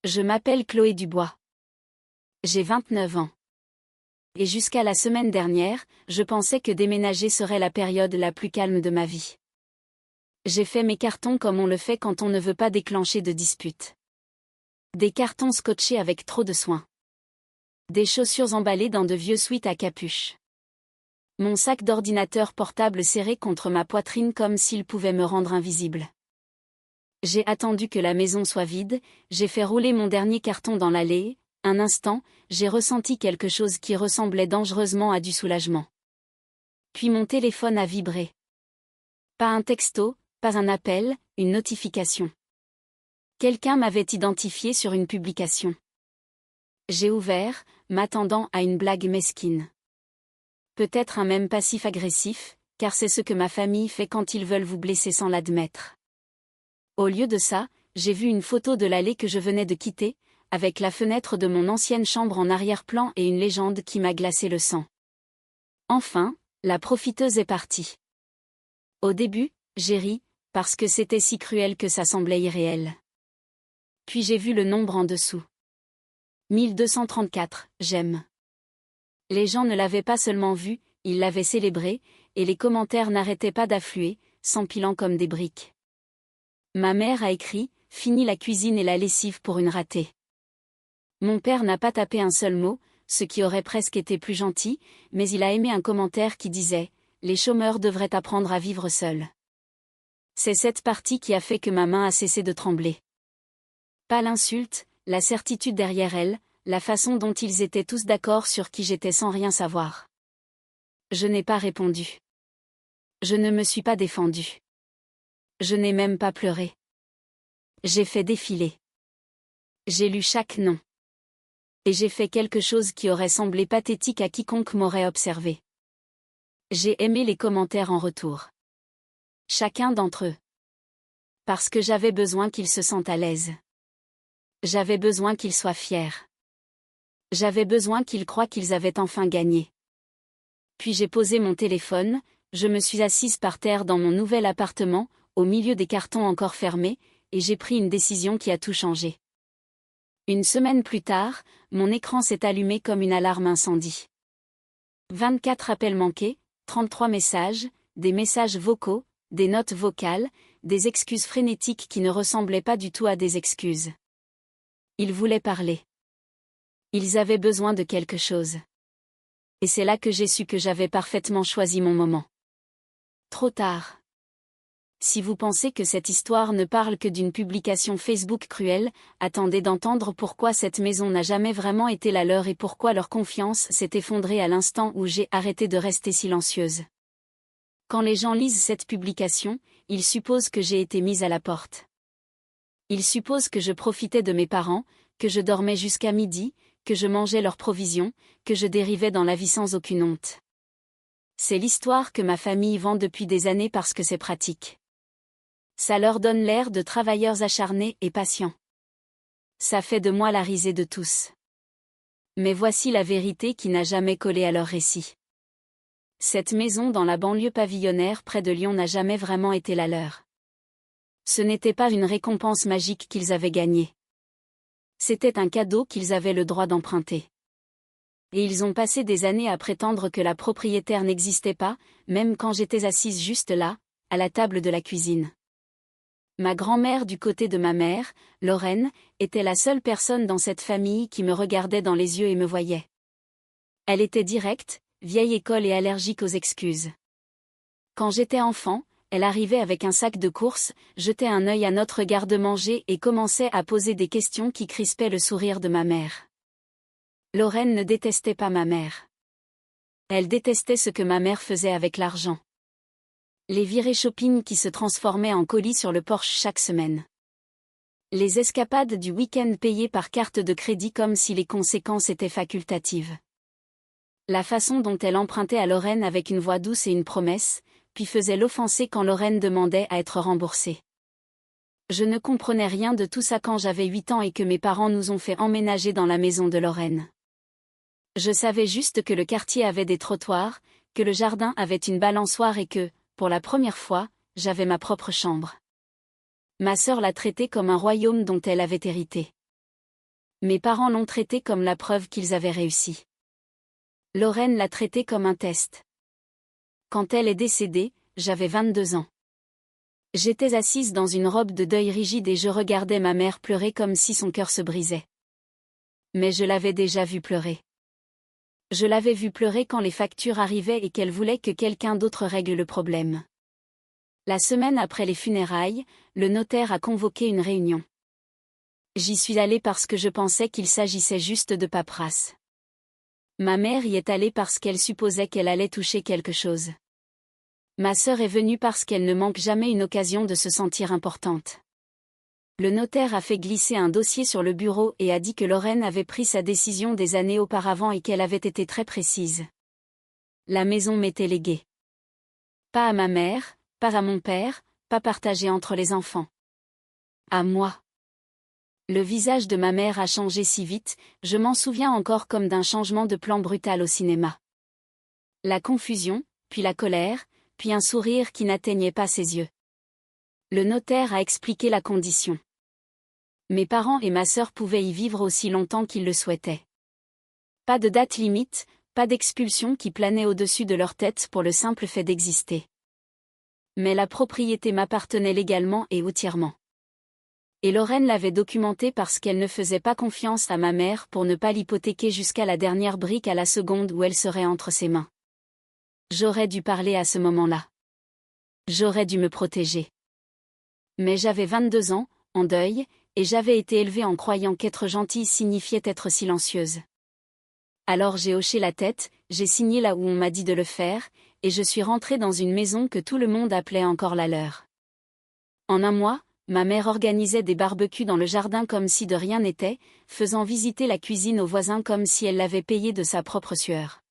Je m'appelle Chloé Dubois. J'ai 29 ans. Et jusqu'à la semaine dernière, je pensais que déménager serait la période la plus calme de ma vie. J'ai fait mes cartons comme on le fait quand on ne veut pas déclencher de dispute. Des cartons scotchés avec trop de soin. Des chaussures emballées dans de vieux sweats à capuche. Mon sac d'ordinateur portable serré contre ma poitrine comme s'il pouvait me rendre invisible. J'ai attendu que la maison soit vide, j'ai fait rouler mon dernier carton dans l'allée. Un instant, j'ai ressenti quelque chose qui ressemblait dangereusement à du soulagement. Puis mon téléphone a vibré. Pas un texto, pas un appel, une notification. Quelqu'un m'avait identifié sur une publication. J'ai ouvert, m'attendant à une blague mesquine. Peut-être un mème passif-agressif, car c'est ce que ma famille fait quand ils veulent vous blesser sans l'admettre. Au lieu de ça, j'ai vu une photo de l'allée que je venais de quitter, avec la fenêtre de mon ancienne chambre en arrière-plan et une légende qui m'a glacé le sang. Enfin, la profiteuse est partie. Au début, j'ai ri, parce que c'était si cruel que ça semblait irréel. Puis j'ai vu le nombre en dessous. 1234, j'aime. Les gens ne l'avaient pas seulement vu, ils l'avaient célébré, et les commentaires n'arrêtaient pas d'affluer, s'empilant comme des briques. Ma mère a écrit « Fini la cuisine et la lessive pour une ratée ». Mon père n'a pas tapé un seul mot, ce qui aurait presque été plus gentil, mais il a aimé un commentaire qui disait « Les chômeurs devraient apprendre à vivre seuls ». C'est cette partie qui a fait que ma main a cessé de trembler. Pas l'insulte, la certitude derrière elle, la façon dont ils étaient tous d'accord sur qui j'étais sans rien savoir. Je n'ai pas répondu. Je ne me suis pas défendue. Je n'ai même pas pleuré. J'ai fait défiler. J'ai lu chaque nom. Et j'ai fait quelque chose qui aurait semblé pathétique à quiconque m'aurait observé. J'ai aimé les commentaires en retour. Chacun d'entre eux. Parce que j'avais besoin qu'ils se sentent à l'aise. J'avais besoin qu'ils soient fiers. J'avais besoin qu'ils croient qu'ils avaient enfin gagné. Puis j'ai posé mon téléphone, je me suis assise par terre dans mon nouvel appartement, au milieu des cartons encore fermés, et j'ai pris une décision qui a tout changé. Une semaine plus tard, mon écran s'est allumé comme une alarme incendie. 24 appels manqués, 33 messages, des messages vocaux, des notes vocales, des excuses frénétiques qui ne ressemblaient pas du tout à des excuses. Ils voulaient parler. Ils avaient besoin de quelque chose. Et c'est là que j'ai su que j'avais parfaitement choisi mon moment. Trop tard. Si vous pensez que cette histoire ne parle que d'une publication Facebook cruelle, attendez d'entendre pourquoi cette maison n'a jamais vraiment été la leur et pourquoi leur confiance s'est effondrée à l'instant où j'ai arrêté de rester silencieuse. Quand les gens lisent cette publication, ils supposent que j'ai été mise à la porte. Ils supposent que je profitais de mes parents, que je dormais jusqu'à midi, que je mangeais leurs provisions, que je dérivais dans la vie sans aucune honte. C'est l'histoire que ma famille vend depuis des années parce que c'est pratique. Ça leur donne l'air de travailleurs acharnés et patients. Ça fait de moi la risée de tous. Mais voici la vérité qui n'a jamais collé à leur récit. Cette maison dans la banlieue pavillonnaire près de Lyon n'a jamais vraiment été la leur. Ce n'était pas une récompense magique qu'ils avaient gagnée. C'était un cadeau qu'ils avaient le droit d'emprunter. Et ils ont passé des années à prétendre que la propriétaire n'existait pas, même quand j'étais assise juste là, à la table de la cuisine. Ma grand-mère du côté de ma mère, Lorraine, était la seule personne dans cette famille qui me regardait dans les yeux et me voyait. Elle était directe, vieille école et allergique aux excuses. Quand j'étais enfant, elle arrivait avec un sac de courses, jetait un œil à notre garde-manger et commençait à poser des questions qui crispaient le sourire de ma mère. Lorraine ne détestait pas ma mère. Elle détestait ce que ma mère faisait avec l'argent. Les virées shopping qui se transformaient en colis sur le porche chaque semaine. Les escapades du week-end payées par carte de crédit comme si les conséquences étaient facultatives. La façon dont elle empruntait à Lorraine avec une voix douce et une promesse, puis faisait l'offenser quand Lorraine demandait à être remboursée. Je ne comprenais rien de tout ça quand j'avais 8 ans et que mes parents nous ont fait emménager dans la maison de Lorraine. Je savais juste que le quartier avait des trottoirs, que le jardin avait une balançoire et que, pour la première fois, j'avais ma propre chambre. Ma sœur la traitait comme un royaume dont elle avait hérité. Mes parents l'ont traité comme la preuve qu'ils avaient réussi. Lorraine l'a traité comme un test. Quand elle est décédée, j'avais 22 ans. J'étais assise dans une robe de deuil rigide et je regardais ma mère pleurer comme si son cœur se brisait. Mais je l'avais déjà vue pleurer. Je l'avais vue pleurer quand les factures arrivaient et qu'elle voulait que quelqu'un d'autre règle le problème. La semaine après les funérailles, le notaire a convoqué une réunion. J'y suis allée parce que je pensais qu'il s'agissait juste de paperasse. Ma mère y est allée parce qu'elle supposait qu'elle allait toucher quelque chose. Ma sœur est venue parce qu'elle ne manque jamais une occasion de se sentir importante. Le notaire a fait glisser un dossier sur le bureau et a dit que Lorraine avait pris sa décision des années auparavant et qu'elle avait été très précise. La maison m'était léguée. Pas à ma mère, pas à mon père, pas partagée entre les enfants. À moi. Le visage de ma mère a changé si vite, je m'en souviens encore comme d'un changement de plan brutal au cinéma. La confusion, puis la colère, puis un sourire qui n'atteignait pas ses yeux. Le notaire a expliqué la condition. Mes parents et ma sœur pouvaient y vivre aussi longtemps qu'ils le souhaitaient. Pas de date limite, pas d'expulsion qui planait au-dessus de leur tête pour le simple fait d'exister. Mais la propriété m'appartenait légalement et entièrement. Et Lorraine l'avait documenté parce qu'elle ne faisait pas confiance à ma mère pour ne pas l'hypothéquer jusqu'à la dernière brique à la seconde où elle serait entre ses mains. J'aurais dû parler à ce moment-là. J'aurais dû me protéger. Mais j'avais 22 ans, en deuil, et j'avais été élevée en croyant qu'être gentille signifiait être silencieuse. Alors j'ai hoché la tête, j'ai signé là où on m'a dit de le faire, et je suis rentrée dans une maison que tout le monde appelait encore la leur. En un mois, ma mère organisait des barbecues dans le jardin comme si de rien n'était, faisant visiter la cuisine aux voisins comme si elle l'avait payée de sa propre sueur.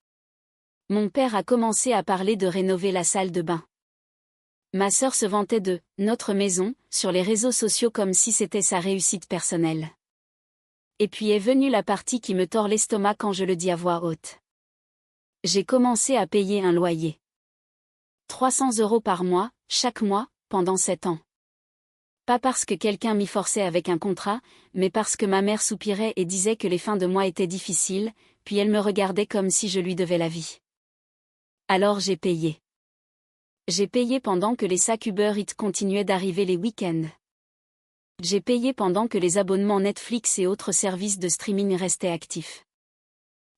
Mon père a commencé à parler de rénover la salle de bain. Ma sœur se vantait de « notre maison » sur les réseaux sociaux comme si c'était sa réussite personnelle. Et puis est venue la partie qui me tord l'estomac quand je le dis à voix haute. J'ai commencé à payer un loyer. 300 € par mois, chaque mois, pendant 7 ans. Pas parce que quelqu'un m'y forçait avec un contrat, mais parce que ma mère soupirait et disait que les fins de mois étaient difficiles, puis elle me regardait comme si je lui devais la vie. Alors j'ai payé. J'ai payé pendant que les sacs Uber Eats continuaient d'arriver les week-ends. J'ai payé pendant que les abonnements Netflix et autres services de streaming restaient actifs.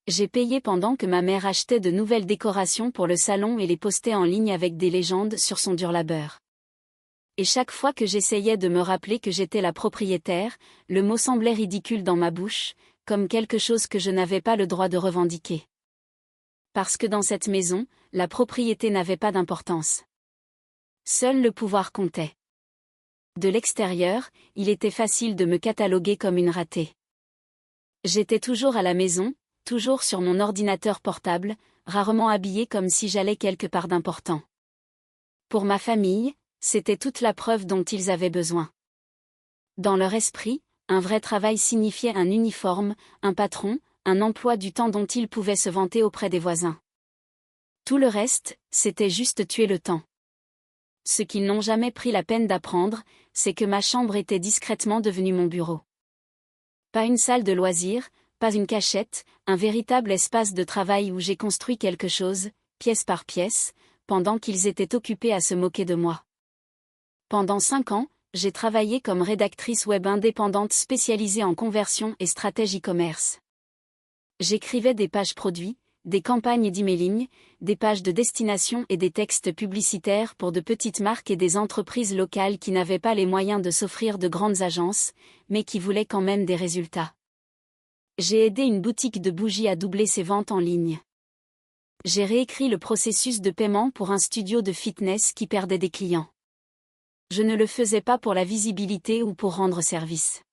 J'ai payé pendant que ma mère achetait de nouvelles décorations pour le salon et les postait en ligne avec des légendes sur son dur labeur. Et chaque fois que j'essayais de me rappeler que j'étais la propriétaire, le mot semblait ridicule dans ma bouche, comme quelque chose que je n'avais pas le droit de revendiquer. Parce que dans cette maison, la propriété n'avait pas d'importance. Seul le pouvoir comptait. De l'extérieur, il était facile de me cataloguer comme une ratée. J'étais toujours à la maison, toujours sur mon ordinateur portable, rarement habillée comme si j'allais quelque part d'important. Pour ma famille, c'était toute la preuve dont ils avaient besoin. Dans leur esprit, un vrai travail signifiait un uniforme, un patron, un emploi du temps dont ils pouvaient se vanter auprès des voisins. Tout le reste, c'était juste tuer le temps. Ce qu'ils n'ont jamais pris la peine d'apprendre, c'est que ma chambre était discrètement devenue mon bureau. Pas une salle de loisirs, pas une cachette, un véritable espace de travail où j'ai construit quelque chose, pièce par pièce, pendant qu'ils étaient occupés à se moquer de moi. Pendant 5 ans, j'ai travaillé comme rédactrice web indépendante spécialisée en conversion et stratégie e-commerce. J'écrivais des pages produits, des campagnes d'emailing, des pages de destination et des textes publicitaires pour de petites marques et des entreprises locales qui n'avaient pas les moyens de s'offrir de grandes agences, mais qui voulaient quand même des résultats. J'ai aidé une boutique de bougies à doubler ses ventes en ligne. J'ai réécrit le processus de paiement pour un studio de fitness qui perdait des clients. Je ne le faisais pas pour la visibilité ou pour rendre service.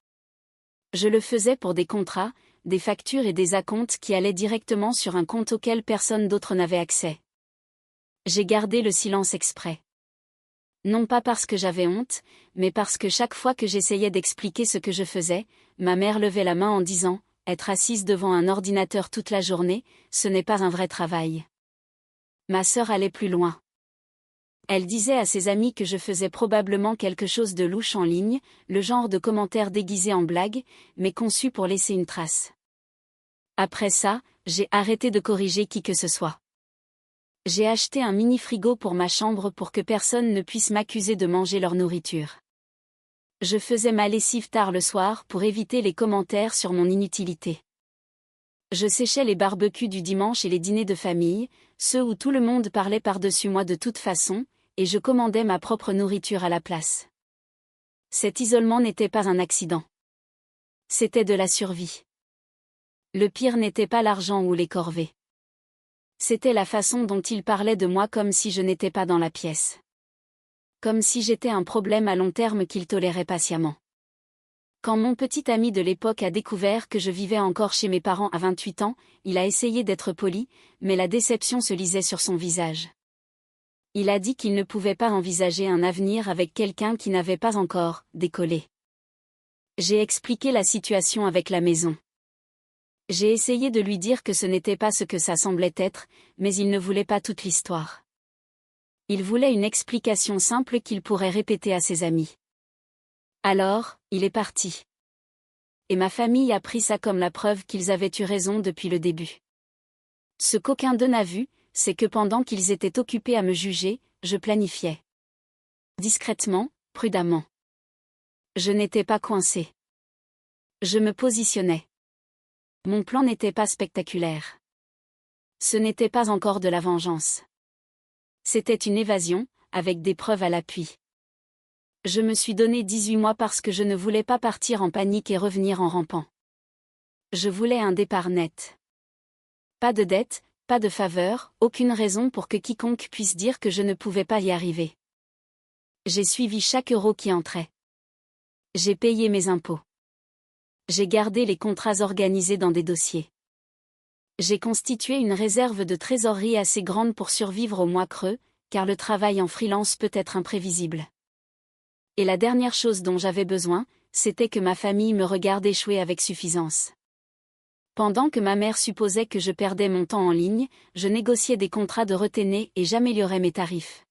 Je le faisais pour des contrats, des factures et des acomptes qui allaient directement sur un compte auquel personne d'autre n'avait accès. J'ai gardé le silence exprès. Non pas parce que j'avais honte, mais parce que chaque fois que j'essayais d'expliquer ce que je faisais, ma mère levait la main en disant « Être assise devant un ordinateur toute la journée, ce n'est pas un vrai travail ». Ma sœur allait plus loin. Elle disait à ses amis que je faisais probablement quelque chose de louche en ligne, le genre de commentaire déguisé en blague, mais conçu pour laisser une trace. Après ça, j'ai arrêté de corriger qui que ce soit. J'ai acheté un mini-frigo pour ma chambre pour que personne ne puisse m'accuser de manger leur nourriture. Je faisais ma lessive tard le soir pour éviter les commentaires sur mon inutilité. Je séchais les barbecues du dimanche et les dîners de famille, ceux où tout le monde parlait par-dessus moi de toute façon, et je commandais ma propre nourriture à la place. Cet isolement n'était pas un accident. C'était de la survie. Le pire n'était pas l'argent ou les corvées. C'était la façon dont il parlait de moi comme si je n'étais pas dans la pièce. Comme si j'étais un problème à long terme qu'il tolérait patiemment. Quand mon petit ami de l'époque a découvert que je vivais encore chez mes parents à 28 ans, il a essayé d'être poli, mais la déception se lisait sur son visage. Il a dit qu'il ne pouvait pas envisager un avenir avec quelqu'un qui n'avait pas encore décollé. J'ai expliqué la situation avec la maison. J'ai essayé de lui dire que ce n'était pas ce que ça semblait être, mais il ne voulait pas toute l'histoire. Il voulait une explication simple qu'il pourrait répéter à ses amis. Alors, il est parti. Et ma famille a pris ça comme la preuve qu'ils avaient eu raison depuis le début. Ce qu'aucun d'eux n'a vu, c'est que pendant qu'ils étaient occupés à me juger, je planifiais. Discrètement, prudemment. Je n'étais pas coincé. Je me positionnais. Mon plan n'était pas spectaculaire. Ce n'était pas encore de la vengeance. C'était une évasion, avec des preuves à l'appui. Je me suis donné 18 mois parce que je ne voulais pas partir en panique et revenir en rampant. Je voulais un départ net. Pas de dette, pas de faveur, aucune raison pour que quiconque puisse dire que je ne pouvais pas y arriver. J'ai suivi chaque euro qui entrait. J'ai payé mes impôts. J'ai gardé les contrats organisés dans des dossiers. J'ai constitué une réserve de trésorerie assez grande pour survivre au mois creux, car le travail en freelance peut être imprévisible. Et la dernière chose dont j'avais besoin, c'était que ma famille me regarde échouer avec suffisance. Pendant que ma mère supposait que je perdais mon temps en ligne, je négociais des contrats de retenue et j'améliorais mes tarifs.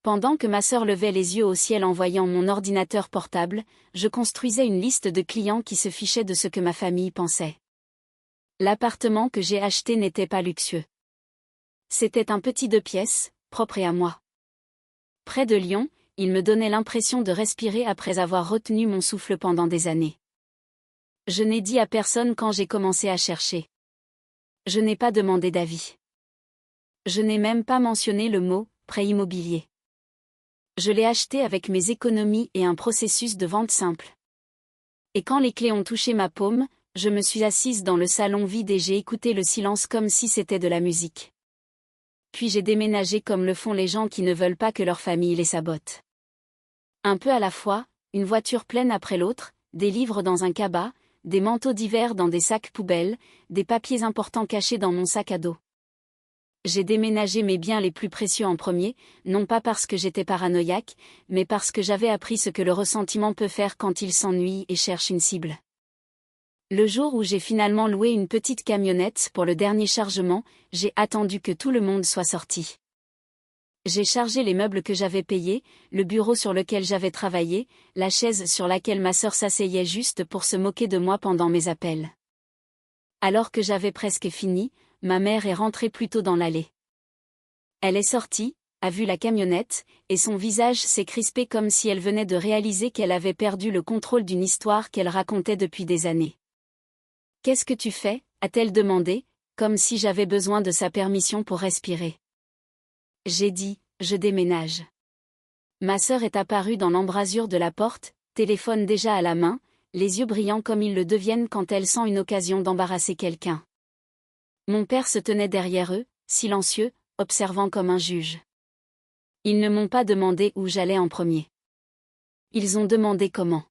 Pendant que ma sœur levait les yeux au ciel en voyant mon ordinateur portable, je construisais une liste de clients qui se fichaient de ce que ma famille pensait. L'appartement que j'ai acheté n'était pas luxueux. C'était un petit 2 pièces, propre et à moi. Près de Lyon, il me donnait l'impression de respirer après avoir retenu mon souffle pendant des années. Je n'ai dit à personne quand j'ai commencé à chercher. Je n'ai pas demandé d'avis. Je n'ai même pas mentionné le mot « prêt immobilier ». Je l'ai acheté avec mes économies et un processus de vente simple. Et quand les clés ont touché ma paume, je me suis assise dans le salon vide et j'ai écouté le silence comme si c'était de la musique. Puis j'ai déménagé comme le font les gens qui ne veulent pas que leur famille les sabote. Un peu à la fois, une voiture pleine après l'autre, des livres dans un cabas, des manteaux d'hiver dans des sacs poubelles, des papiers importants cachés dans mon sac à dos. J'ai déménagé mes biens les plus précieux en premier, non pas parce que j'étais paranoïaque, mais parce que j'avais appris ce que le ressentiment peut faire quand il s'ennuie et cherche une cible. Le jour où j'ai finalement loué une petite camionnette pour le dernier chargement, j'ai attendu que tout le monde soit sorti. J'ai chargé les meubles que j'avais payés, le bureau sur lequel j'avais travaillé, la chaise sur laquelle ma sœur s'asseyait juste pour se moquer de moi pendant mes appels. Alors que j'avais presque fini, ma mère est rentrée plus tôt dans l'allée. Elle est sortie, a vu la camionnette, et son visage s'est crispé comme si elle venait de réaliser qu'elle avait perdu le contrôle d'une histoire qu'elle racontait depuis des années. « Qu'est-ce que tu fais ?» a-t-elle demandé, comme si j'avais besoin de sa permission pour respirer. J'ai dit, je déménage. Ma sœur est apparue dans l'embrasure de la porte, téléphone déjà à la main, les yeux brillants comme ils le deviennent quand elle sent une occasion d'embarrasser quelqu'un. Mon père se tenait derrière eux, silencieux, observant comme un juge. Ils ne m'ont pas demandé où j'allais en premier. Ils ont demandé comment.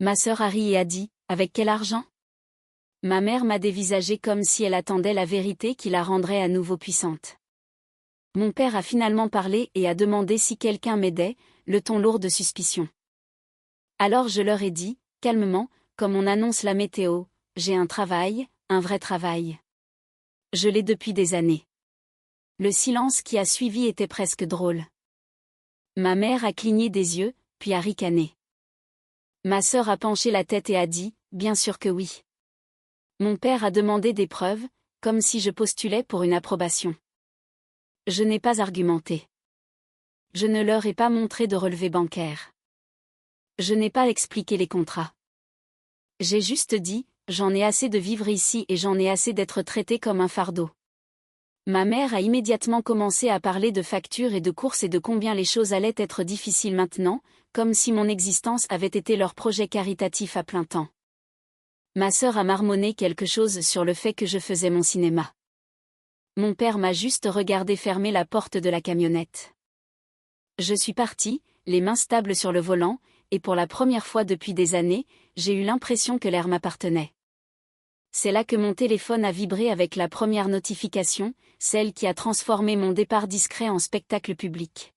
Ma sœur a ri et a dit, avec quel argent ? Ma mère m'a dévisagé comme si elle attendait la vérité qui la rendrait à nouveau puissante. Mon père a finalement parlé et a demandé si quelqu'un m'aidait, le ton lourd de suspicion. Alors je leur ai dit, calmement, comme on annonce la météo, j'ai un travail, un vrai travail. Je l'ai depuis des années. Le silence qui a suivi était presque drôle. Ma mère a cligné des yeux, puis a ricané. Ma sœur a penché la tête et a dit, bien sûr que oui. Mon père a demandé des preuves, comme si je postulais pour une approbation. Je n'ai pas argumenté. Je ne leur ai pas montré de relevé bancaire. Je n'ai pas expliqué les contrats. J'ai juste dit, j'en ai assez de vivre ici et j'en ai assez d'être traité comme un fardeau. Ma mère a immédiatement commencé à parler de factures et de courses et de combien les choses allaient être difficiles maintenant, comme si mon existence avait été leur projet caritatif à plein temps. Ma sœur a marmonné quelque chose sur le fait que je faisais mon cinéma. Mon père m'a juste regardé fermer la porte de la camionnette. Je suis partie, les mains stables sur le volant, et pour la première fois depuis des années, j'ai eu l'impression que l'air m'appartenait. C'est là que mon téléphone a vibré avec la première notification, celle qui a transformé mon départ discret en spectacle public.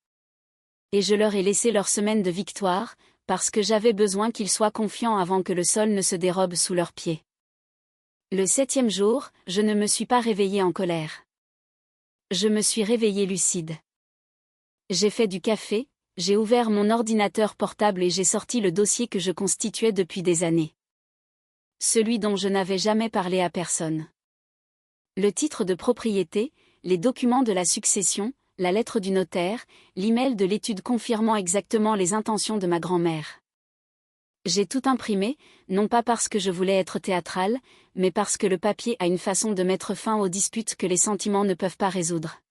Et je leur ai laissé leur semaine de victoire, parce que j'avais besoin qu'ils soient confiants avant que le sol ne se dérobe sous leurs pieds. Le 7e jour, je ne me suis pas réveillée en colère. Je me suis réveillée lucide. J'ai fait du café, j'ai ouvert mon ordinateur portable et j'ai sorti le dossier que je constituais depuis des années. Celui dont je n'avais jamais parlé à personne. Le titre de propriété, les documents de la succession, la lettre du notaire, l'email de l'étude confirmant exactement les intentions de ma grand-mère. J'ai tout imprimé, non pas parce que je voulais être théâtrale, mais parce que le papier a une façon de mettre fin aux disputes que les sentiments ne peuvent pas résoudre.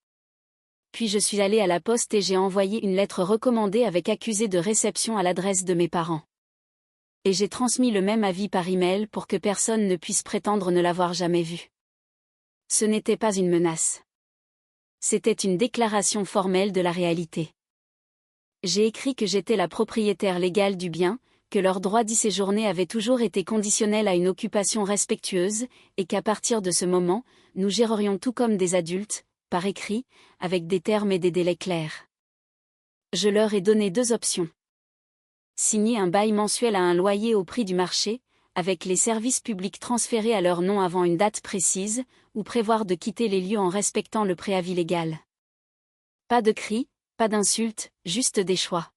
Puis je suis allée à la poste et j'ai envoyé une lettre recommandée avec accusé de réception à l'adresse de mes parents. Et j'ai transmis le même avis par email pour que personne ne puisse prétendre ne l'avoir jamais vu. Ce n'était pas une menace. C'était une déclaration formelle de la réalité. J'ai écrit que j'étais la propriétaire légale du bien, que leur droit d'y séjourner avait toujours été conditionnel à une occupation respectueuse, et qu'à partir de ce moment, nous gérerions tout comme des adultes, par écrit, avec des termes et des délais clairs. Je leur ai donné 2 options. Signer un bail mensuel à un loyer au prix du marché, avec les services publics transférés à leur nom avant une date précise, ou prévoir de quitter les lieux en respectant le préavis légal. Pas de cris, pas d'insultes, juste des choix.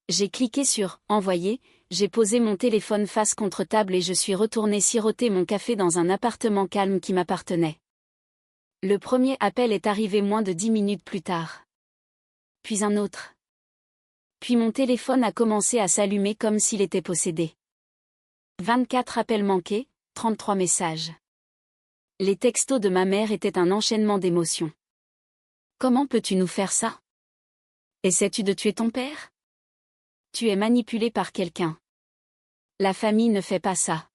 J'ai cliqué sur « Envoyer », j'ai posé mon téléphone face contre table et je suis retournée siroter mon café dans un appartement calme qui m'appartenait. Le premier appel est arrivé moins de 10 minutes plus tard. Puis un autre. Puis mon téléphone a commencé à s'allumer comme s'il était possédé. 24 appels manqués, 33 messages. Les textos de ma mère étaient un enchaînement d'émotions. Comment peux-tu nous faire ça? Essaies-tu de tuer ton père? Tu es manipulé par quelqu'un. La famille ne fait pas ça.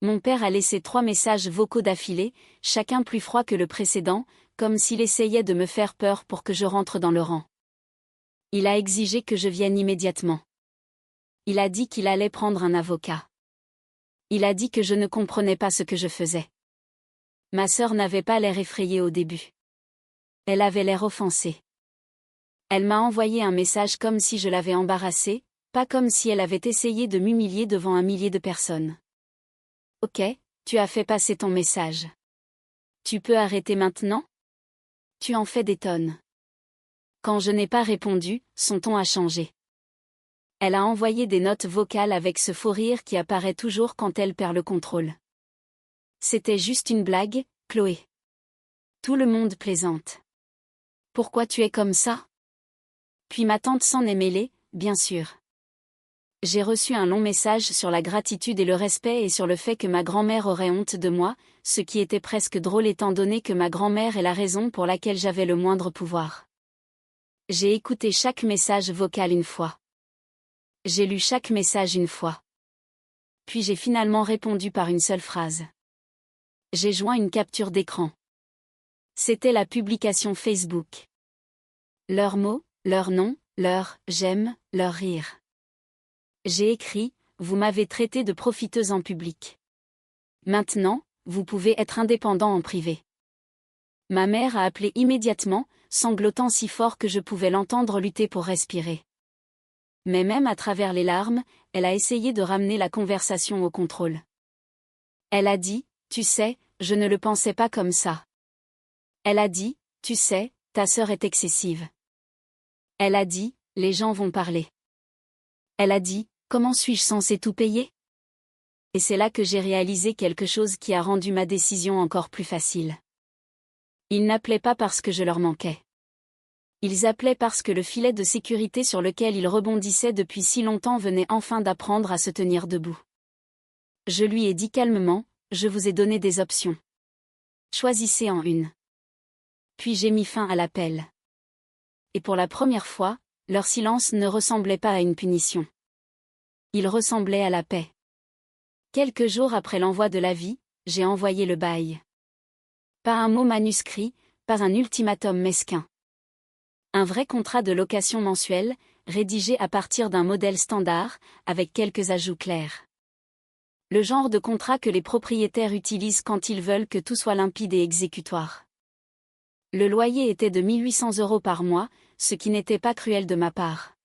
Mon père a laissé 3 messages vocaux d'affilée, chacun plus froid que le précédent, comme s'il essayait de me faire peur pour que je rentre dans le rang. Il a exigé que je vienne immédiatement. Il a dit qu'il allait prendre un avocat. Il a dit que je ne comprenais pas ce que je faisais. Ma sœur n'avait pas l'air effrayée au début. Elle avait l'air offensée. Elle m'a envoyé un message comme si je l'avais embarrassée, pas comme si elle avait essayé de m'humilier devant un millier de personnes. Ok, tu as fait passer ton message. Tu peux arrêter maintenant? Tu en fais des tonnes. Quand je n'ai pas répondu, son ton a changé. Elle a envoyé des notes vocales avec ce faux rire qui apparaît toujours quand elle perd le contrôle. C'était juste une blague, Chloé. Tout le monde plaisante. Pourquoi tu es comme ça? Puis ma tante s'en est mêlée, bien sûr. J'ai reçu un long message sur la gratitude et le respect et sur le fait que ma grand-mère aurait honte de moi, ce qui était presque drôle étant donné que ma grand-mère est la raison pour laquelle j'avais le moindre pouvoir. J'ai écouté chaque message vocal une fois. J'ai lu chaque message une fois. Puis j'ai finalement répondu par une seule phrase. J'ai joint une capture d'écran. C'était la publication Facebook. Leurs mots, leur nom, leur « j'aime », leur rire. J'ai écrit « Vous m'avez traité de profiteuse en public. Maintenant, vous pouvez être indépendant en privé. » Ma mère a appelé immédiatement, sanglotant si fort que je pouvais l'entendre lutter pour respirer. Mais même à travers les larmes, elle a essayé de ramener la conversation au contrôle. Elle a dit « Tu sais, je ne le pensais pas comme ça. » Elle a dit « Tu sais, ta sœur est excessive. Elle a dit, les gens vont parler. Elle a dit, comment suis-je censée tout payer? Et c'est là que j'ai réalisé quelque chose qui a rendu ma décision encore plus facile. Ils n'appelaient pas parce que je leur manquais. Ils appelaient parce que le filet de sécurité sur lequel ils rebondissaient depuis si longtemps venait enfin d'apprendre à se tenir debout. Je lui ai dit calmement, je vous ai donné des options. Choisissez en une. Puis j'ai mis fin à l'appel. Et pour la première fois, leur silence ne ressemblait pas à une punition. Il ressemblait à la paix. Quelques jours après l'envoi de l'avis, j'ai envoyé le bail. Pas un mot manuscrit, pas un ultimatum mesquin. Un vrai contrat de location mensuel, rédigé à partir d'un modèle standard, avec quelques ajouts clairs. Le genre de contrat que les propriétaires utilisent quand ils veulent que tout soit limpide et exécutoire. Le loyer était de 1 800 € par mois, ce qui n'était pas cruel de ma part.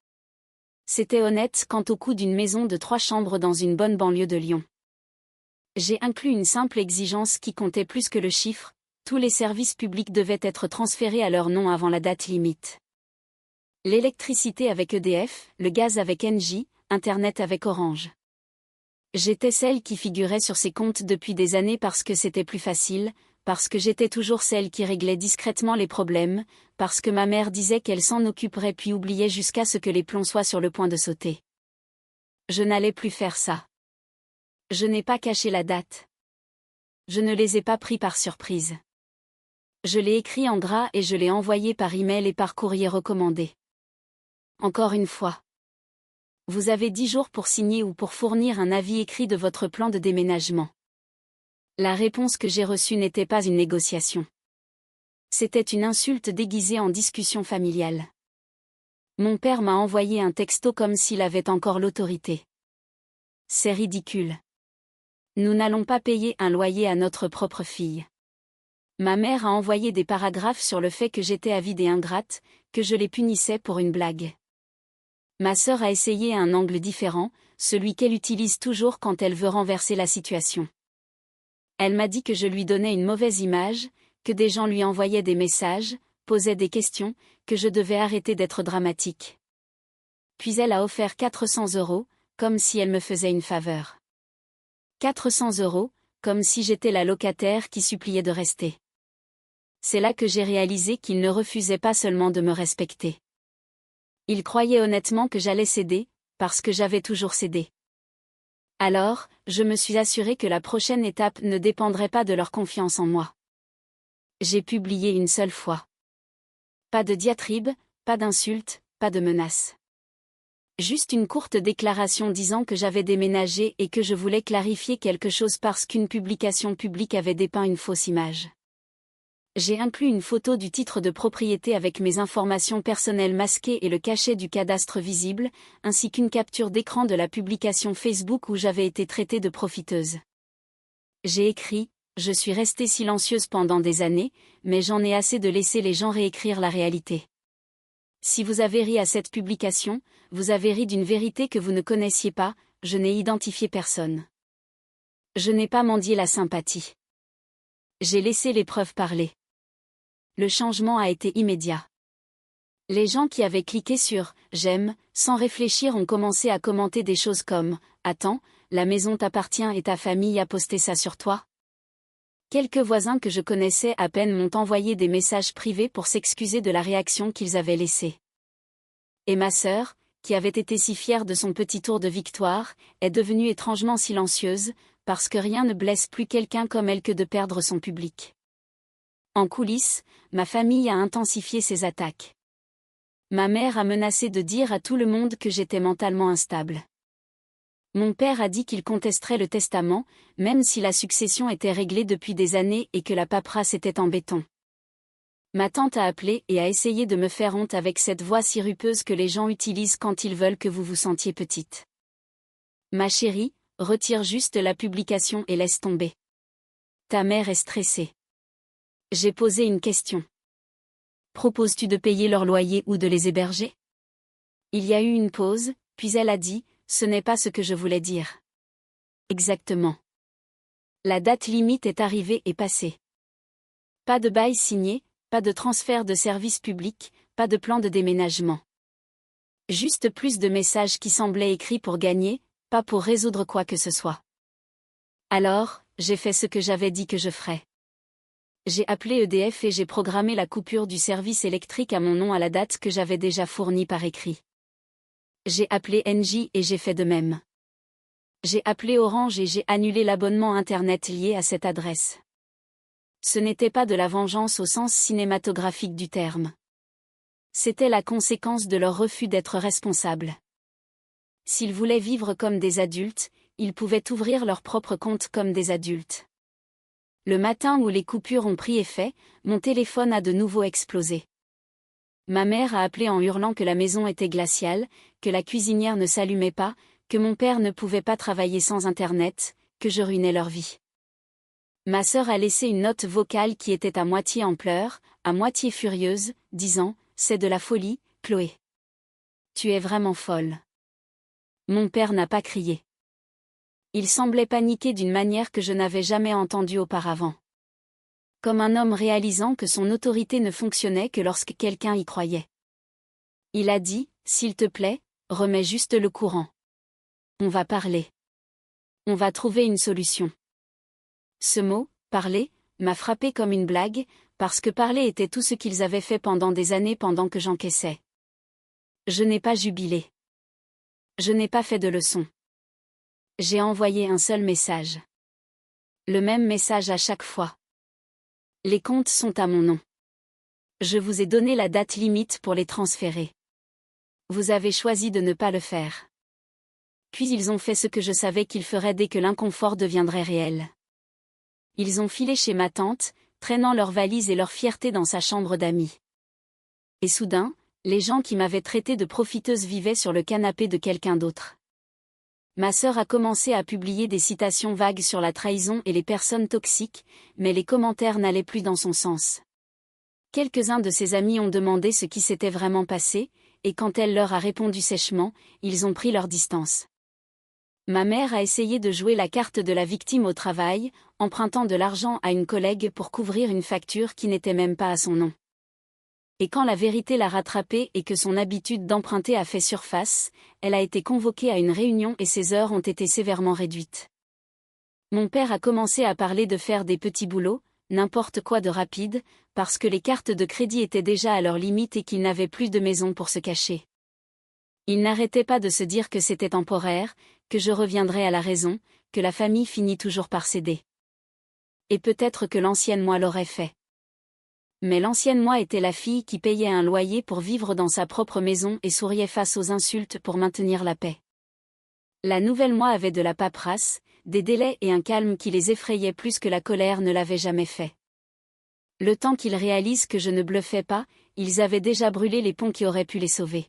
C'était honnête quant au coût d'une maison de 3 chambres dans une bonne banlieue de Lyon. J'ai inclus une simple exigence qui comptait plus que le chiffre, tous les services publics devaient être transférés à leur nom avant la date limite. L'électricité avec EDF, le gaz avec Engie, Internet avec Orange. J'étais celle qui figurait sur ces comptes depuis des années parce que c'était plus facile, parce que j'étais toujours celle qui réglait discrètement les problèmes, parce que ma mère disait qu'elle s'en occuperait puis oubliait jusqu'à ce que les plombs soient sur le point de sauter. Je n'allais plus faire ça. Je n'ai pas caché la date. Je ne les ai pas pris par surprise. Je l'ai écrit en gras et je l'ai envoyé par email et par courrier recommandé. Encore une fois. Vous avez 10 jours pour signer ou pour fournir un avis écrit de votre plan de déménagement. La réponse que j'ai reçue n'était pas une négociation. C'était une insulte déguisée en discussion familiale. Mon père m'a envoyé un texto comme s'il avait encore l'autorité. C'est ridicule. Nous n'allons pas payer un loyer à notre propre fille. Ma mère a envoyé des paragraphes sur le fait que j'étais avide et ingrate, que je les punissais pour une blague. Ma sœur a essayé un angle différent, celui qu'elle utilise toujours quand elle veut renverser la situation. Elle m'a dit que je lui donnais une mauvaise image, que des gens lui envoyaient des messages, posaient des questions, que je devais arrêter d'être dramatique. Puis elle a offert 400 €, comme si elle me faisait une faveur. 400 €, comme si j'étais la locataire qui suppliait de rester. C'est là que j'ai réalisé qu'il ne refusait pas seulement de me respecter. Il croyait honnêtement que j'allais céder, parce que j'avais toujours cédé. Alors, je me suis assuré que la prochaine étape ne dépendrait pas de leur confiance en moi. J'ai publié une seule fois. Pas de diatribe, pas d'insulte, pas de menace. Juste une courte déclaration disant que j'avais déménagé et que je voulais clarifier quelque chose parce qu'une publication publique avait dépeint une fausse image. J'ai inclus une photo du titre de propriété avec mes informations personnelles masquées et le cachet du cadastre visible, ainsi qu'une capture d'écran de la publication Facebook où j'avais été traitée de profiteuse. J'ai écrit, je suis restée silencieuse pendant des années, mais j'en ai assez de laisser les gens réécrire la réalité. Si vous avez ri à cette publication, vous avez ri d'une vérité que vous ne connaissiez pas, je n'ai identifié personne. Je n'ai pas mendié la sympathie. J'ai laissé les preuves parler. Le changement a été immédiat. Les gens qui avaient cliqué sur « J'aime » sans réfléchir ont commencé à commenter des choses comme « Attends, la maison t'appartient et ta famille a posté ça sur toi ?» Quelques voisins que je connaissais à peine m'ont envoyé des messages privés pour s'excuser de la réaction qu'ils avaient laissée. Et ma sœur, qui avait été si fière de son petit tour de victoire, est devenue étrangement silencieuse, parce que rien ne blesse plus quelqu'un comme elle que de perdre son public. En coulisses, ma famille a intensifié ses attaques. Ma mère a menacé de dire à tout le monde que j'étais mentalement instable. Mon père a dit qu'il contesterait le testament, même si la succession était réglée depuis des années et que la paperasse était en béton. Ma tante a appelé et a essayé de me faire honte avec cette voix sirupeuse que les gens utilisent quand ils veulent que vous vous sentiez petite. Ma chérie, retire juste la publication et laisse tomber. Ta mère est stressée. J'ai posé une question. Proposes-tu de payer leur loyer ou de les héberger? Il y a eu une pause, puis elle a dit, ce n'est pas ce que je voulais dire. Exactement. La date limite est arrivée et passée. Pas de bail signé, pas de transfert de service public, pas de plan de déménagement. Juste plus de messages qui semblaient écrits pour gagner, pas pour résoudre quoi que ce soit. Alors, j'ai fait ce que j'avais dit que je ferais. J'ai appelé EDF et j'ai programmé la coupure du service électrique à mon nom à la date que j'avais déjà fournie par écrit. J'ai appelé Engie et j'ai fait de même. J'ai appelé Orange et j'ai annulé l'abonnement Internet lié à cette adresse. Ce n'était pas de la vengeance au sens cinématographique du terme. C'était la conséquence de leur refus d'être responsables. S'ils voulaient vivre comme des adultes, ils pouvaient ouvrir leur propre compte comme des adultes. Le matin où les coupures ont pris effet, mon téléphone a de nouveau explosé. Ma mère a appelé en hurlant que la maison était glaciale, que la cuisinière ne s'allumait pas, que mon père ne pouvait pas travailler sans Internet, que je ruinais leur vie. Ma sœur a laissé une note vocale qui était à moitié en pleurs, à moitié furieuse, disant « C'est de la folie, Chloé. Tu es vraiment folle. » Mon père n'a pas crié. Il semblait paniquer d'une manière que je n'avais jamais entendue auparavant. Comme un homme réalisant que son autorité ne fonctionnait que lorsque quelqu'un y croyait. Il a dit « S'il te plaît, remets juste le courant. On va parler. On va trouver une solution. » Ce mot, parler, m'a frappé comme une blague, parce que parler était tout ce qu'ils avaient fait pendant des années pendant que j'encaissais. Je n'ai pas jubilé. Je n'ai pas fait de leçon. J'ai envoyé un seul message. Le même message à chaque fois. Les comptes sont à mon nom. Je vous ai donné la date limite pour les transférer. Vous avez choisi de ne pas le faire. Puis ils ont fait ce que je savais qu'ils feraient dès que l'inconfort deviendrait réel. Ils ont filé chez ma tante, traînant leurs valises et leur fierté dans sa chambre d'amis. Et soudain, les gens qui m'avaient traité de profiteuse vivaient sur le canapé de quelqu'un d'autre. Ma sœur a commencé à publier des citations vagues sur la trahison et les personnes toxiques, mais les commentaires n'allaient plus dans son sens. Quelques-uns de ses amis ont demandé ce qui s'était vraiment passé, et quand elle leur a répondu sèchement, ils ont pris leur distance. Ma mère a essayé de jouer la carte de la victime au travail, empruntant de l'argent à une collègue pour couvrir une facture qui n'était même pas à son nom. Et quand la vérité l'a rattrapée et que son habitude d'emprunter a fait surface, elle a été convoquée à une réunion et ses heures ont été sévèrement réduites. Mon père a commencé à parler de faire des petits boulots, n'importe quoi de rapide, parce que les cartes de crédit étaient déjà à leur limite et qu'il n'avait plus de maison pour se cacher. Il n'arrêtait pas de se dire que c'était temporaire, que je reviendrais à la raison, que la famille finit toujours par céder. Et peut-être que l'ancienne moi l'aurait fait. Mais l'ancienne moi était la fille qui payait un loyer pour vivre dans sa propre maison et souriait face aux insultes pour maintenir la paix. La nouvelle moi avait de la paperasse, des délais et un calme qui les effrayait plus que la colère ne l'avait jamais fait. Le temps qu'ils réalisent que je ne bluffais pas, ils avaient déjà brûlé les ponts qui auraient pu les sauver.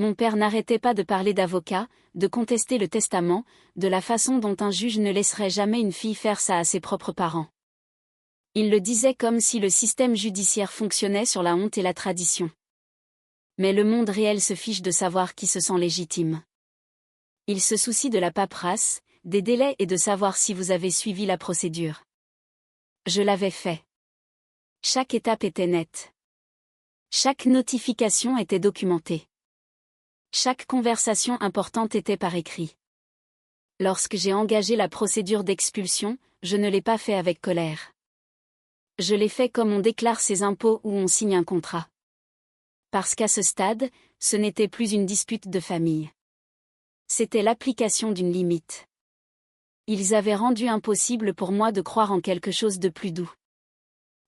Mon père n'arrêtait pas de parler d'avocat, de contester le testament, de la façon dont un juge ne laisserait jamais une fille faire ça à ses propres parents. Il le disait comme si le système judiciaire fonctionnait sur la honte et la tradition. Mais le monde réel se fiche de savoir qui se sent légitime. Il se soucie de la paperasse, des délais et de savoir si vous avez suivi la procédure. Je l'avais fait. Chaque étape était nette. Chaque notification était documentée. Chaque conversation importante était par écrit. Lorsque j'ai engagé la procédure d'expulsion, je ne l'ai pas fait avec colère. Je l'ai fait comme on déclare ses impôts ou on signe un contrat. Parce qu'à ce stade, ce n'était plus une dispute de famille. C'était l'application d'une limite. Ils avaient rendu impossible pour moi de croire en quelque chose de plus doux.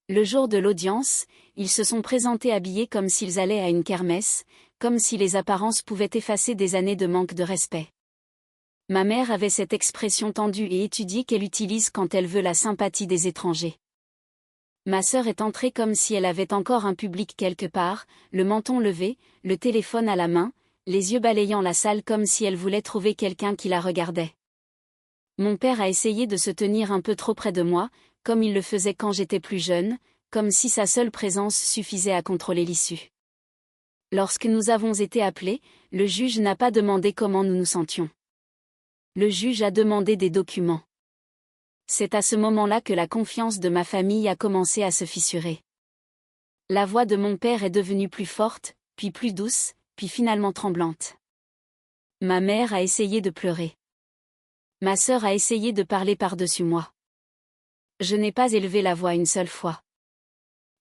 Le jour de l'audience, ils se sont présentés habillés comme s'ils allaient à une kermesse, comme si les apparences pouvaient effacer des années de manque de respect. Ma mère avait cette expression tendue et étudiée qu'elle utilise quand elle veut la sympathie des étrangers. Ma sœur est entrée comme si elle avait encore un public quelque part, le menton levé, le téléphone à la main, les yeux balayant la salle comme si elle voulait trouver quelqu'un qui la regardait. Mon père a essayé de se tenir un peu trop près de moi, comme il le faisait quand j'étais plus jeune, comme si sa seule présence suffisait à contrôler l'issue. Lorsque nous avons été appelés, le juge n'a pas demandé comment nous nous sentions. Le juge a demandé des documents. C'est à ce moment-là que la confiance de ma famille a commencé à se fissurer. La voix de mon père est devenue plus forte, puis plus douce, puis finalement tremblante. Ma mère a essayé de pleurer. Ma sœur a essayé de parler par-dessus moi. Je n'ai pas élevé la voix une seule fois.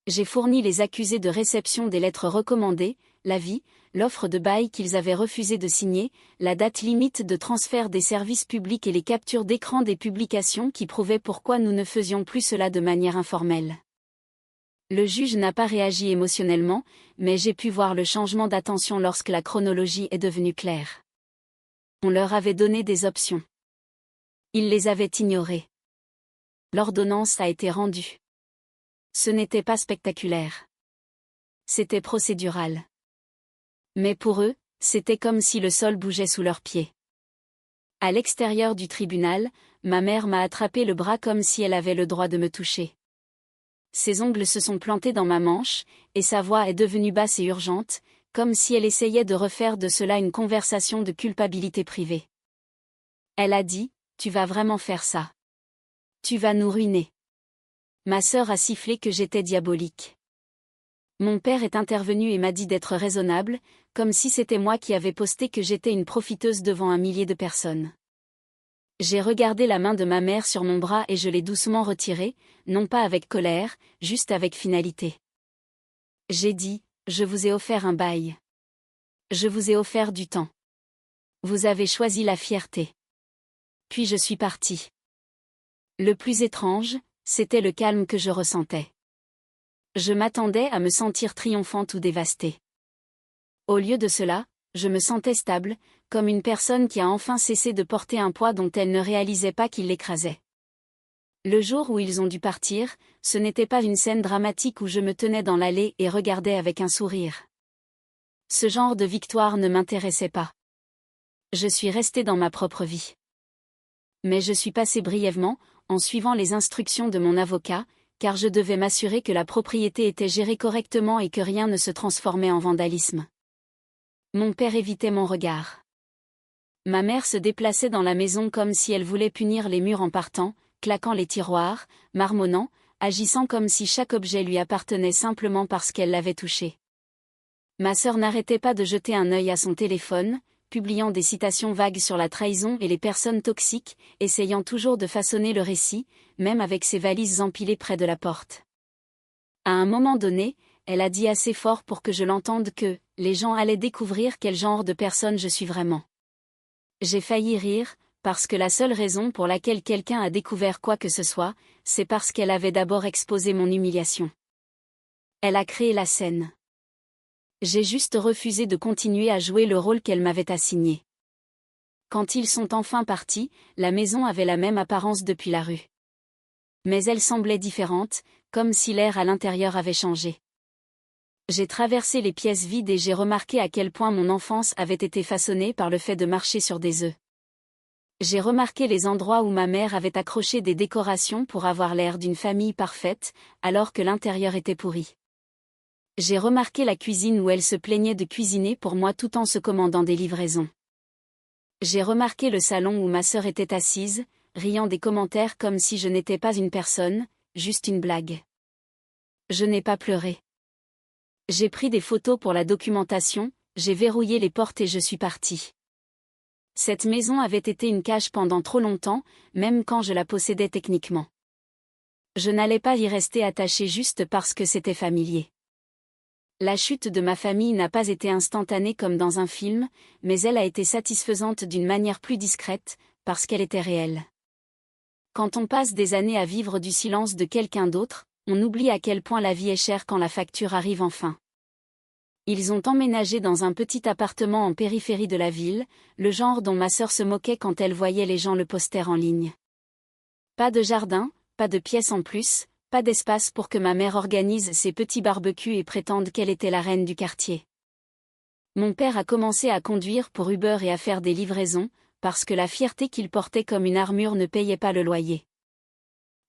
J'ai fourni les accusés de réception des lettres recommandées, l'avis, l'offre de bail qu'ils avaient refusé de signer, la date limite de transfert des services publics et les captures d'écran des publications qui prouvaient pourquoi nous ne faisions plus cela de manière informelle. Le juge n'a pas réagi émotionnellement, mais j'ai pu voir le changement d'attention lorsque la chronologie est devenue claire. On leur avait donné des options. Ils les avaient ignorées. L'ordonnance a été rendue. Ce n'était pas spectaculaire. C'était procédural. Mais pour eux, c'était comme si le sol bougeait sous leurs pieds. À l'extérieur du tribunal, ma mère m'a attrapé le bras comme si elle avait le droit de me toucher. Ses ongles se sont plantés dans ma manche, et sa voix est devenue basse et urgente, comme si elle essayait de refaire de cela une conversation de culpabilité privée. Elle a dit, « Tu vas vraiment faire ça. Tu vas nous ruiner. » Ma sœur a sifflé que j'étais diabolique. Mon père est intervenu et m'a dit d'être raisonnable, comme si c'était moi qui avais posté que j'étais une profiteuse devant un millier de personnes. J'ai regardé la main de ma mère sur mon bras et je l'ai doucement retirée, non pas avec colère, juste avec finalité. J'ai dit, je vous ai offert un bail. Je vous ai offert du temps. Vous avez choisi la fierté. Puis je suis partie. Le plus étrange, c'était le calme que je ressentais. Je m'attendais à me sentir triomphante ou dévastée. Au lieu de cela, je me sentais stable, comme une personne qui a enfin cessé de porter un poids dont elle ne réalisait pas qu'il l'écrasait. Le jour où ils ont dû partir, ce n'était pas une scène dramatique où je me tenais dans l'allée et regardais avec un sourire. Ce genre de victoire ne m'intéressait pas. Je suis restée dans ma propre vie. Mais je suis passée brièvement, en suivant les instructions de mon avocat, car je devais m'assurer que la propriété était gérée correctement et que rien ne se transformait en vandalisme. Mon père évitait mon regard. Ma mère se déplaçait dans la maison comme si elle voulait punir les murs en partant, claquant les tiroirs, marmonnant, agissant comme si chaque objet lui appartenait simplement parce qu'elle l'avait touché. Ma sœur n'arrêtait pas de jeter un œil à son téléphone, publiant des citations vagues sur la trahison et les personnes toxiques, essayant toujours de façonner le récit, même avec ses valises empilées près de la porte. À un moment donné, elle a dit assez fort pour que je l'entende que les gens allaient découvrir quel genre de personne je suis vraiment. J'ai failli rire, parce que la seule raison pour laquelle quelqu'un a découvert quoi que ce soit, c'est parce qu'elle avait d'abord exposé mon humiliation. Elle a créé la scène. J'ai juste refusé de continuer à jouer le rôle qu'elle m'avait assigné. Quand ils sont enfin partis, la maison avait la même apparence depuis la rue. Mais elle semblait différente, comme si l'air à l'intérieur avait changé. J'ai traversé les pièces vides et j'ai remarqué à quel point mon enfance avait été façonnée par le fait de marcher sur des œufs. J'ai remarqué les endroits où ma mère avait accroché des décorations pour avoir l'air d'une famille parfaite, alors que l'intérieur était pourri. J'ai remarqué la cuisine où elle se plaignait de cuisiner pour moi tout en se commandant des livraisons. J'ai remarqué le salon où ma sœur était assise, riant des commentaires comme si je n'étais pas une personne, juste une blague. Je n'ai pas pleuré. J'ai pris des photos pour la documentation, j'ai verrouillé les portes et je suis partie. Cette maison avait été une cage pendant trop longtemps, même quand je la possédais techniquement. Je n'allais pas y rester attachée juste parce que c'était familier. La chute de ma famille n'a pas été instantanée comme dans un film, mais elle a été satisfaisante d'une manière plus discrète, parce qu'elle était réelle. Quand on passe des années à vivre du silence de quelqu'un d'autre, on oublie à quel point la vie est chère quand la facture arrive enfin. Ils ont emménagé dans un petit appartement en périphérie de la ville, le genre dont ma sœur se moquait quand elle voyait les gens le poster en ligne. Pas de jardin, pas de pièce en plus, pas d'espace pour que ma mère organise ses petits barbecues et prétende qu'elle était la reine du quartier. Mon père a commencé à conduire pour Uber et à faire des livraisons, parce que la fierté qu'il portait comme une armure ne payait pas le loyer.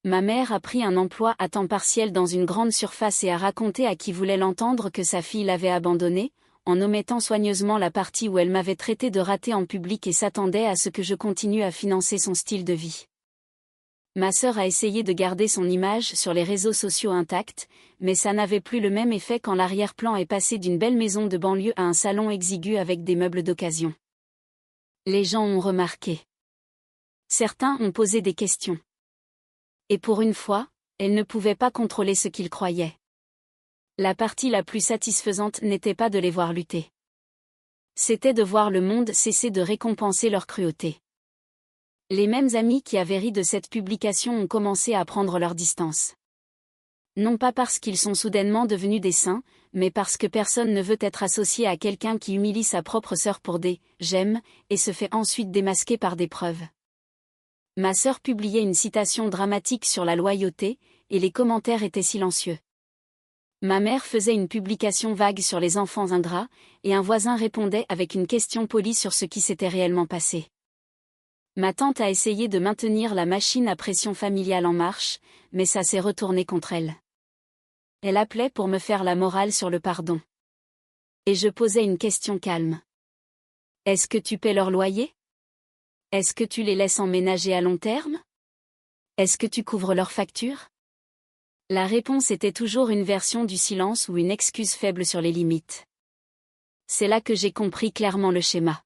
Ma mère a pris un emploi à temps partiel dans une grande surface et a raconté à qui voulait l'entendre que sa fille l'avait abandonnée, en omettant soigneusement la partie où elle m'avait traité de ratée en public et s'attendait à ce que je continue à financer son style de vie. Ma sœur a essayé de garder son image sur les réseaux sociaux intacte, mais ça n'avait plus le même effet quand l'arrière-plan est passé d'une belle maison de banlieue à un salon exigu avec des meubles d'occasion. Les gens ont remarqué. Certains ont posé des questions. Et pour une fois, elle ne pouvait pas contrôler ce qu'ils croyaient. La partie la plus satisfaisante n'était pas de les voir lutter. C'était de voir le monde cesser de récompenser leur cruauté. Les mêmes amis qui avaient ri de cette publication ont commencé à prendre leur distance. Non pas parce qu'ils sont soudainement devenus des saints, mais parce que personne ne veut être associé à quelqu'un qui humilie sa propre sœur pour des « j'aime » et se fait ensuite démasquer par des preuves. Ma sœur publiait une citation dramatique sur la loyauté, et les commentaires étaient silencieux. Ma mère faisait une publication vague sur les enfants ingrats, et un voisin répondait avec une question polie sur ce qui s'était réellement passé. Ma tante a essayé de maintenir la machine à pression familiale en marche, mais ça s'est retourné contre elle. Elle appelait pour me faire la morale sur le pardon. Et je posais une question calme. Est-ce que tu paies leur loyer? Est-ce que tu les laisses emménager à long terme? Est-ce que tu couvres leurs factures? La réponse était toujours une version du silence ou une excuse faible sur les limites. C'est là que j'ai compris clairement le schéma.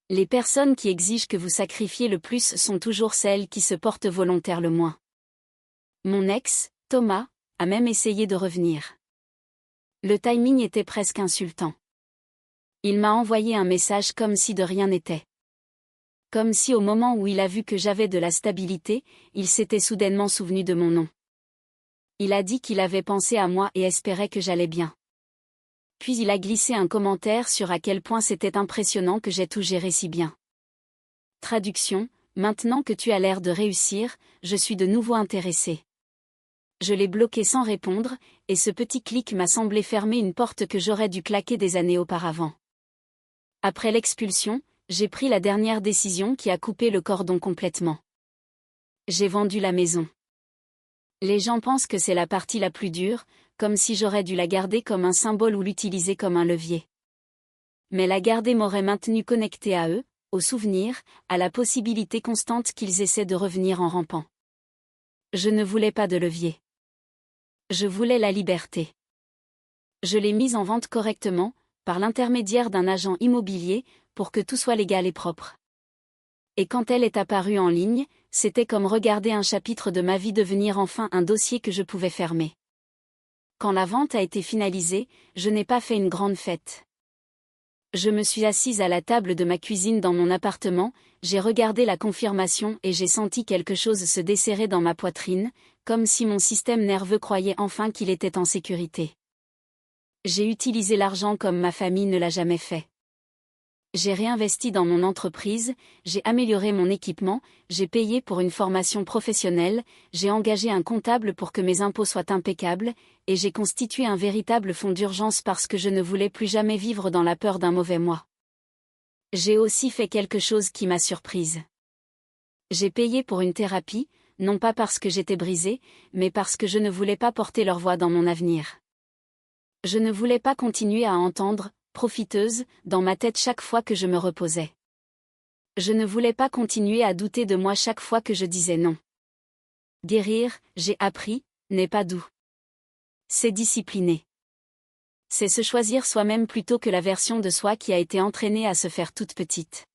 Les personnes qui exigent que vous sacrifiez le plus sont toujours celles qui se portent volontaires le moins. Mon ex, Thomas, a même essayé de revenir. Le timing était presque insultant. Il m'a envoyé un message comme si de rien n'était. Comme si au moment où il a vu que j'avais de la stabilité, il s'était soudainement souvenu de mon nom. Il a dit qu'il avait pensé à moi et espérait que j'allais bien. Puis il a glissé un commentaire sur à quel point c'était impressionnant que j'aie tout géré si bien. Traduction: maintenant que tu as l'air de réussir, je suis de nouveau intéressé. Je l'ai bloqué sans répondre, et ce petit clic m'a semblé fermer une porte que j'aurais dû claquer des années auparavant. Après l'expulsion, j'ai pris la dernière décision qui a coupé le cordon complètement. J'ai vendu la maison. Les gens pensent que c'est la partie la plus dure, comme si j'aurais dû la garder comme un symbole ou l'utiliser comme un levier. Mais la garder m'aurait maintenu connecté à eux, aux souvenirs, à la possibilité constante qu'ils essaient de revenir en rampant. Je ne voulais pas de levier. Je voulais la liberté. Je l'ai mise en vente correctement, par l'intermédiaire d'un agent immobilier, pour que tout soit légal et propre. Et quand elle est apparue en ligne, c'était comme regarder un chapitre de ma vie devenir enfin un dossier que je pouvais fermer. Quand la vente a été finalisée, je n'ai pas fait une grande fête. Je me suis assise à la table de ma cuisine dans mon appartement, j'ai regardé la confirmation et j'ai senti quelque chose se desserrer dans ma poitrine, comme si mon système nerveux croyait enfin qu'il était en sécurité. J'ai utilisé l'argent comme ma famille ne l'a jamais fait. J'ai réinvesti dans mon entreprise, j'ai amélioré mon équipement, j'ai payé pour une formation professionnelle, j'ai engagé un comptable pour que mes impôts soient impeccables, et j'ai constitué un véritable fonds d'urgence parce que je ne voulais plus jamais vivre dans la peur d'un mauvais mois. J'ai aussi fait quelque chose qui m'a surprise. J'ai payé pour une thérapie, non pas parce que j'étais brisée, mais parce que je ne voulais pas porter leur voix dans mon avenir. Je ne voulais pas continuer à entendre profiteuse, dans ma tête chaque fois que je me reposais. Je ne voulais pas continuer à douter de moi chaque fois que je disais non. Guérir, j'ai appris, n'est pas doux. C'est discipliné. C'est se choisir soi-même plutôt que la version de soi qui a été entraînée à se faire toute petite.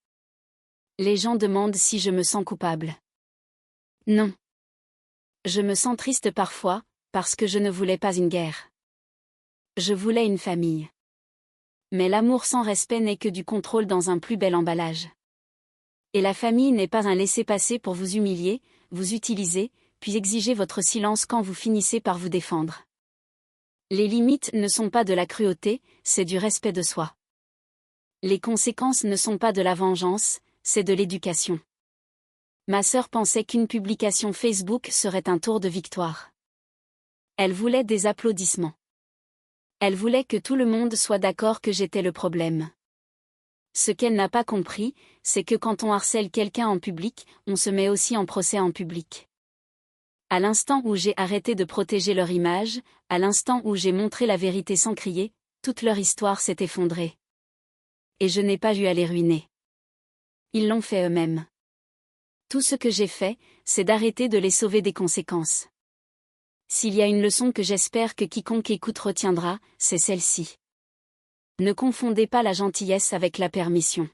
Les gens demandent si je me sens coupable. Non. Je me sens triste parfois, parce que je ne voulais pas une guerre. Je voulais une famille. Mais l'amour sans respect n'est que du contrôle dans un plus bel emballage. Et la famille n'est pas un laisser-passer pour vous humilier, vous utiliser, puis exiger votre silence quand vous finissez par vous défendre. Les limites ne sont pas de la cruauté, c'est du respect de soi. Les conséquences ne sont pas de la vengeance, c'est de l'éducation. Ma sœur pensait qu'une publication Facebook serait un tour de victoire. Elle voulait des applaudissements. Elle voulait que tout le monde soit d'accord que j'étais le problème. Ce qu'elle n'a pas compris, c'est que quand on harcèle quelqu'un en public, on se met aussi en procès en public. À l'instant où j'ai arrêté de protéger leur image, à l'instant où j'ai montré la vérité sans crier, toute leur histoire s'est effondrée. Et je n'ai pas eu à les ruiner. Ils l'ont fait eux-mêmes. Tout ce que j'ai fait, c'est d'arrêter de les sauver des conséquences. S'il y a une leçon que j'espère que quiconque écoute retiendra, c'est celle-ci. Ne confondez pas la gentillesse avec la permission.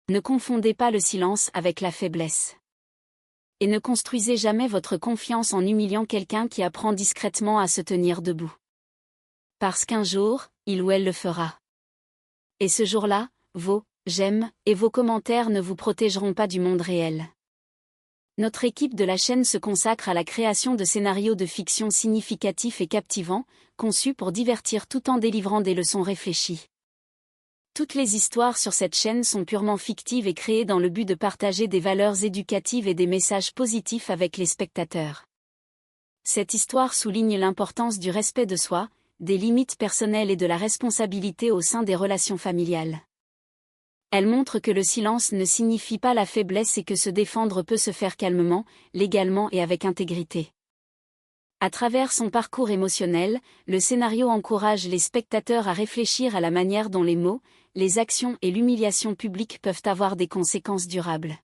Ne confondez pas le silence avec la faiblesse. Et ne construisez jamais votre confiance en humiliant quelqu'un qui apprend discrètement à se tenir debout. Parce qu'un jour, il ou elle le fera. Et ce jour-là, vos « j'aime » et vos commentaires ne vous protégeront pas du monde réel. Notre équipe de la chaîne se consacre à la création de scénarios de fiction significatifs et captivants, conçus pour divertir tout en délivrant des leçons réfléchies. Toutes les histoires sur cette chaîne sont purement fictives et créées dans le but de partager des valeurs éducatives et des messages positifs avec les spectateurs. Cette histoire souligne l'importance du respect de soi, des limites personnelles et de la responsabilité au sein des relations familiales. Elle montre que le silence ne signifie pas la faiblesse et que se défendre peut se faire calmement, légalement et avec intégrité. À travers son parcours émotionnel, le scénario encourage les spectateurs à réfléchir à la manière dont les mots, les actions et l'humiliation publique peuvent avoir des conséquences durables.